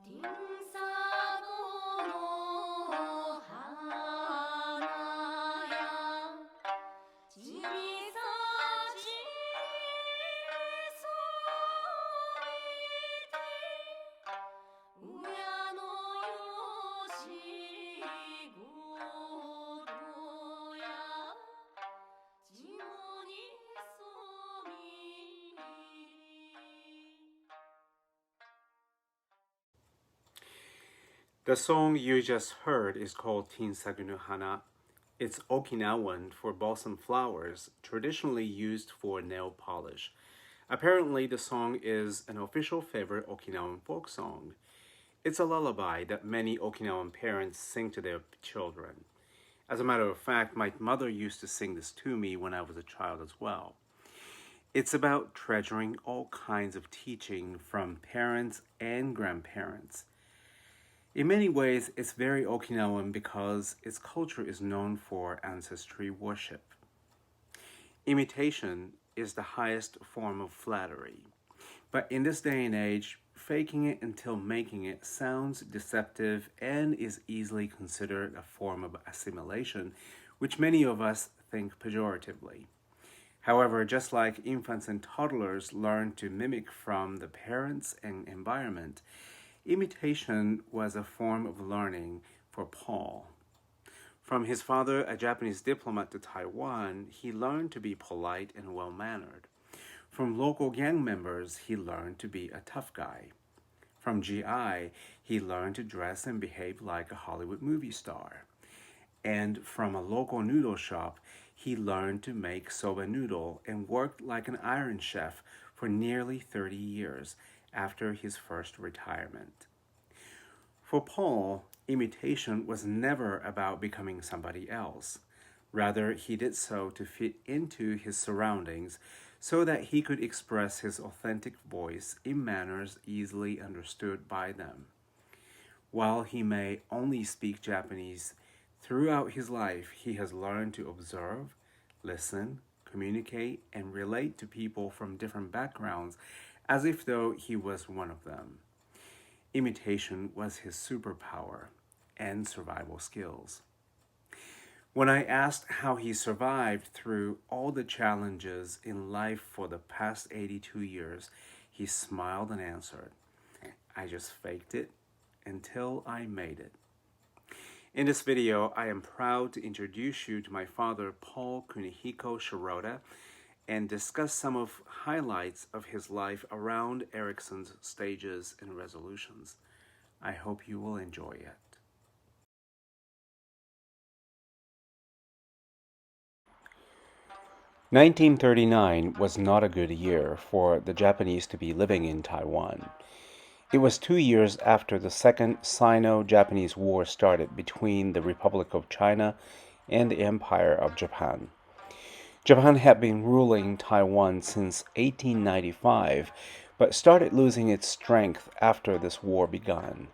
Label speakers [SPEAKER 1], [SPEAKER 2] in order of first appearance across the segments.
[SPEAKER 1] 銀座の花やちびさちそびて親のよしごとやちもにそみ
[SPEAKER 2] The song you just heard is called Tinsaku no Hana. It's Okinawan for balsam flowers, traditionally used for nail polish. Apparently, the song is an official favorite Okinawan folk song. It's a lullaby that many Okinawan parents sing to their children. As a matter of fact, my mother used to sing this to me when I was a child as well. It's about treasuring all kinds of teaching from parents and grandparents. In many ways, it's very Okinawan because its culture is known for ancestry worship. Imitation is the highest form of flattery. But in this day and age, faking it until making it sounds deceptive and is easily considered a form of assimilation, which many of us think pejoratively. However, just like infants and toddlers learn to mimic from the parents and environment, imitation was a form of learning for Paul. From his father, a Japanese diplomat to Taiwan, he learned to be polite and well mannered. From local gang members, he learned to be a tough guy. From GI, he learned to dress and behave like a Hollywood movie star. And from a local noodle shop, he learned to make soba noodle and worked like an iron chef for nearly 30 years after his first retirement. For Paul, imitation was never about becoming somebody else. Rather, he did so to fit into his surroundings so that he could express his authentic voice in manners easily understood by them. While he may only speak Japanese, throughout his life he has learned to observe, listen, communicate, and relate to people from different backgrounds as if though he was one of them. Imitation was his superpower and survival skills. When I asked how he survived through all the challenges in life for the past 82 years, he smiled and answered, I just faked it until I made it. In this video, I am proud to introduce you to my father, Paul Kunihiko Shirota, and discuss some of highlights of his life around Erickson's stages and resolutions. I hope you will enjoy it. 1939 was not a good year for the Japanese to be living in Taiwan. It was 2 years after the Second Sino-Japanese War started between the Republic of China and the Empire of Japan. Japan had been ruling Taiwan since 1895, but started losing its strength after this war began.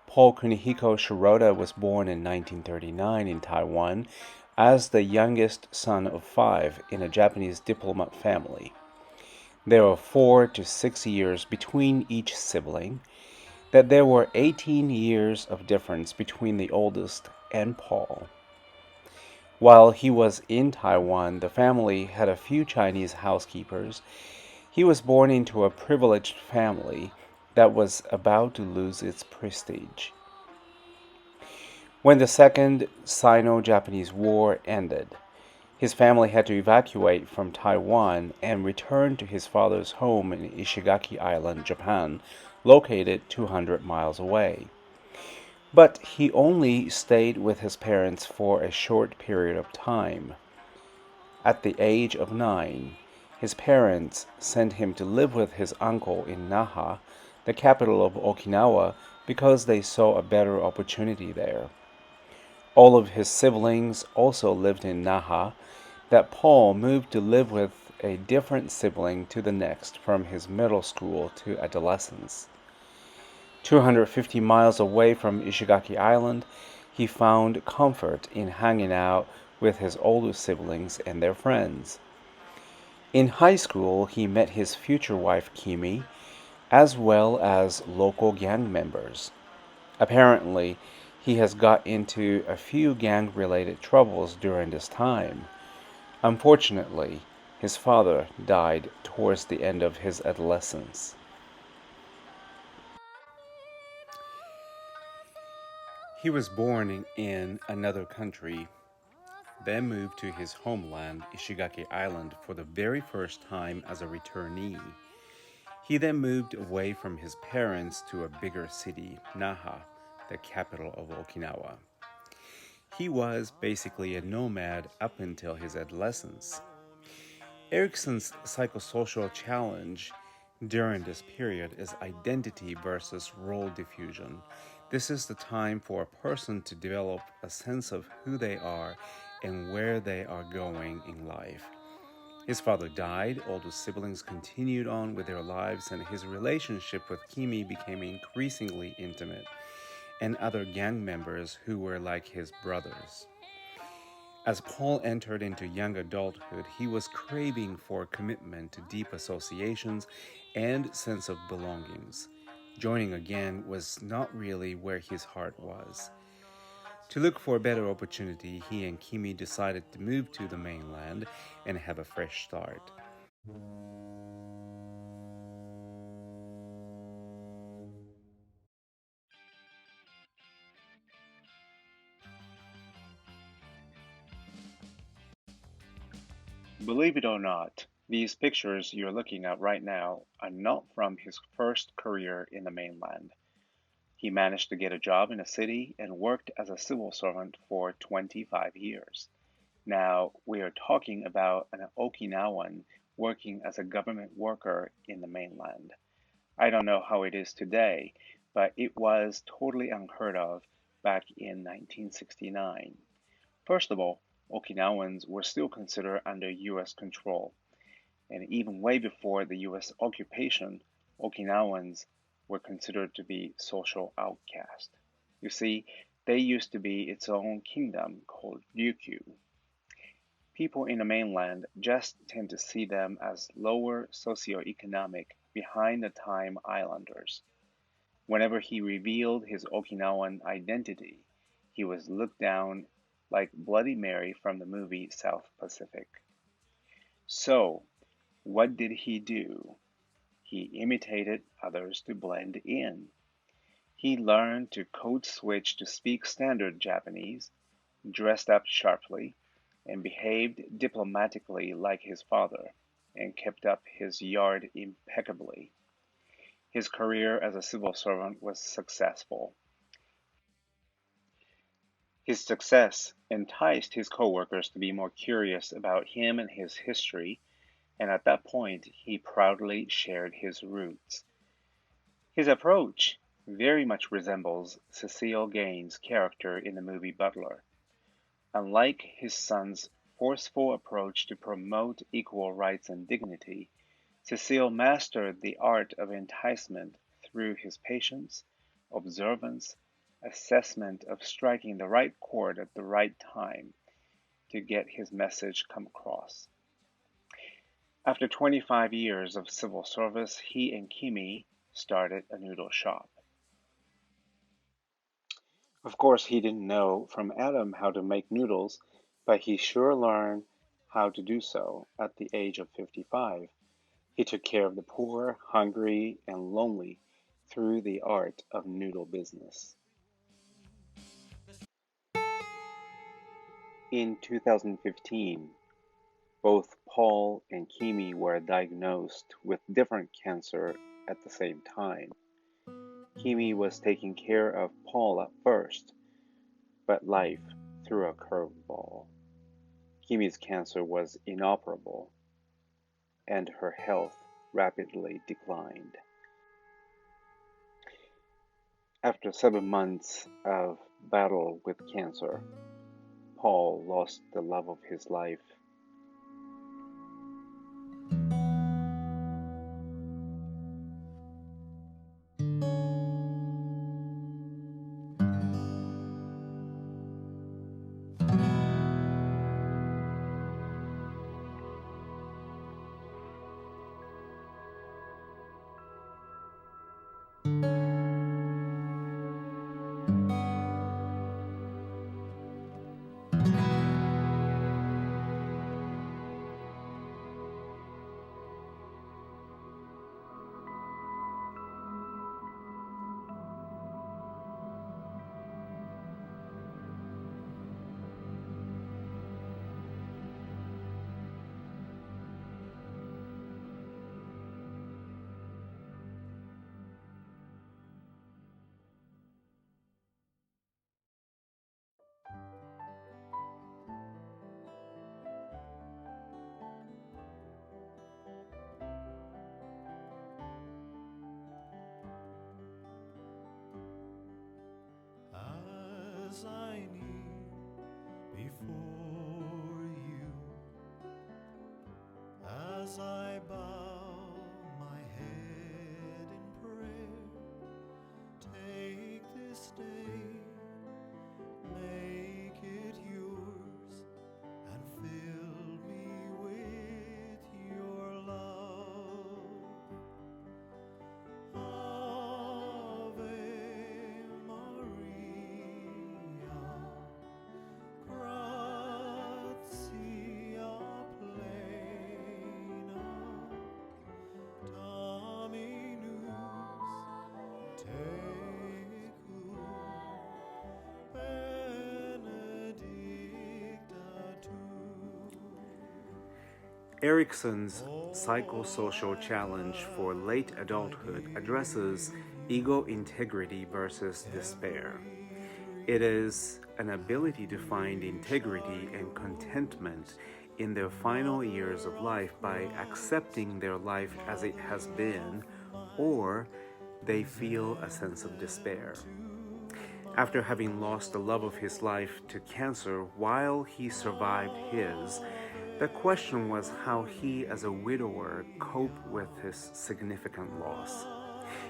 [SPEAKER 2] Paul Kunihiko Shirota was born in 1939 in Taiwan as the youngest son of 5 in a Japanese diplomat family. There were 4 to 6 years between each sibling, that there were 18 years of difference between the oldest and Paul. While he was in Taiwan, the family had a few Chinese housekeepers. He was born into a privileged family that was about to lose its prestige. When the Second Sino-Japanese War ended, his family had to evacuate from Taiwan and return to his father's home in Ishigaki Island, Japan, located 200 miles away. But he only stayed with his parents for a short period of time. At the age of 9, his parents sent him to live with his uncle in Naha, the capital of Okinawa, because they saw a better opportunity there. All of his siblings also lived in Naha, that Paul moved to live with a different sibling to the next from his middle school to adolescence. 250 miles away from Ishigaki Island, he found comfort in hanging out with his older siblings and their friends. In high school, he met his future wife Kimi, as well as local gang members. Apparently, he has got into a few gang related troubles during this time. Unfortunately, his father died towards the end of his adolescence. He was born in another country, then moved to his homeland, Ishigaki Island, for the very first time as a returnee. He then moved away from his parents to a bigger city, Naha, the capital of Okinawa. He was basically a nomad up until his adolescence. Erickson's psychosocial challenge during this period is identity versus role diffusion. This is the time for a person to develop a sense of who they are and where they are going in life. His father died, older siblings continued on with their lives, and his relationship with Kimi became increasingly intimate, and other gang members who were like his brothers. As Paul entered into young adulthood, he was craving for commitment to deep associations and sense of belongings. Joining a gang was not really where his heart was. To look for a better opportunity, he and Kimi decided to move to the mainland and have a fresh start. Believe it or not, these pictures you're looking at right now are not from his first career in the mainland. He managed to get a job in a city and worked as a civil servant for 25 years. Now, we are talking about an Okinawan working as a government worker in the mainland. I don't know how it is today, but it was totally unheard of back in 1969. First of all, Okinawans were still considered under US control, and even way before the US occupation, Okinawans were considered to be social outcasts. You see, they used to be its own kingdom called Ryukyu. People in the mainland just tend to see them as lower socioeconomic, behind the time islanders. Whenever he revealed his Okinawan identity, he was looked down like Bloody Mary from the movie South Pacific. So, what did he do? He imitated others to blend in. He learned to code switch to speak standard Japanese, dressed up sharply, and behaved diplomatically like his father, and kept up his yard impeccably. His career as a civil servant was successful. His success enticed his coworkers to be more curious about him and his history, and at that point he proudly shared his roots. His approach very much resembles Cecil Gaines' character in the movie Butler. Unlike his son's forceful approach to promote equal rights and dignity, Cecil mastered the art of enticement through his patience, observance, assessment of striking the right chord at the right time to get his message come across. After 25 years of civil service, he and Kimi started a noodle shop. Of course, he didn't know from Adam how to make noodles, but he sure learned how to do so at the age of 55. He took care of the poor, hungry, and lonely through the art of noodle business. In 2015, both Paul and Kimi were diagnosed with different cancer at the same time. Kimi was taking care of Paul at first, but life threw a curveball. Kimi's cancer was inoperable, and her health rapidly declined. After 7 months of battle with cancer, Paul lost the love of his life.
[SPEAKER 3] as I kneel before you, as I bow my head in prayer. Take this day, make it yours, and fill me with your love. Ave Maria, gratia plena, Dominus tecum, benedicta tu.
[SPEAKER 2] Erickson's psychosocial challenge for late adulthood addresses ego integrity versus despair. It is an ability to find integrity and contentment in their final years of life by accepting their life as it has been, or they feel a sense of despair. After having lost the love of his life to cancer while he survived his, the question was how he, as a widower, coped with his significant loss.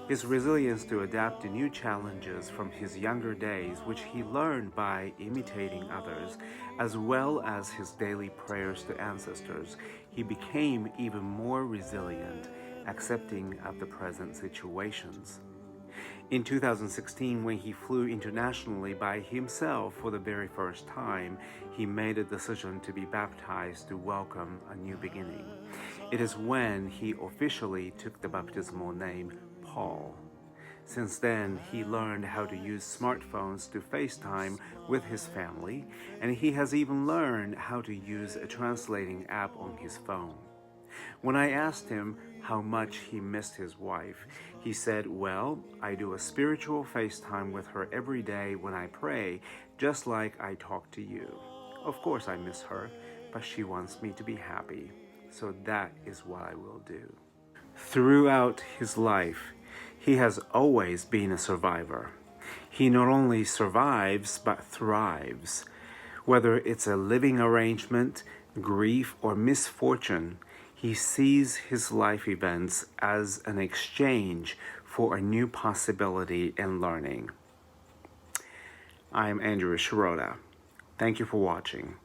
[SPEAKER 2] His resilience to adapt to new challenges from his younger days, which he learned by imitating others, as well as his daily prayers to ancestors, he became even more resilient, accepting of the present situations. In 2016, when he flew internationally by himself for the very first time, he made a decision to be baptized to welcome a new beginning. It is when he officially took the baptismal name Paul. Since then, he learned how to use smartphones to FaceTime with his family, and he has even learned how to use a translating app on his phone. When I asked him how much he missed his wife, he said, "Well, I do a spiritual FaceTime with her every day when I pray, just like I talk to you. Of course I miss her, but she wants me to be happy, so that is what I will do." Throughout his life, he has always been a survivor. He not only survives, but thrives. Whether it's a living arrangement, grief, or misfortune, he sees his life events as an exchange for a new possibility and learning. I'm Andrew Shirota. Thank you for watching.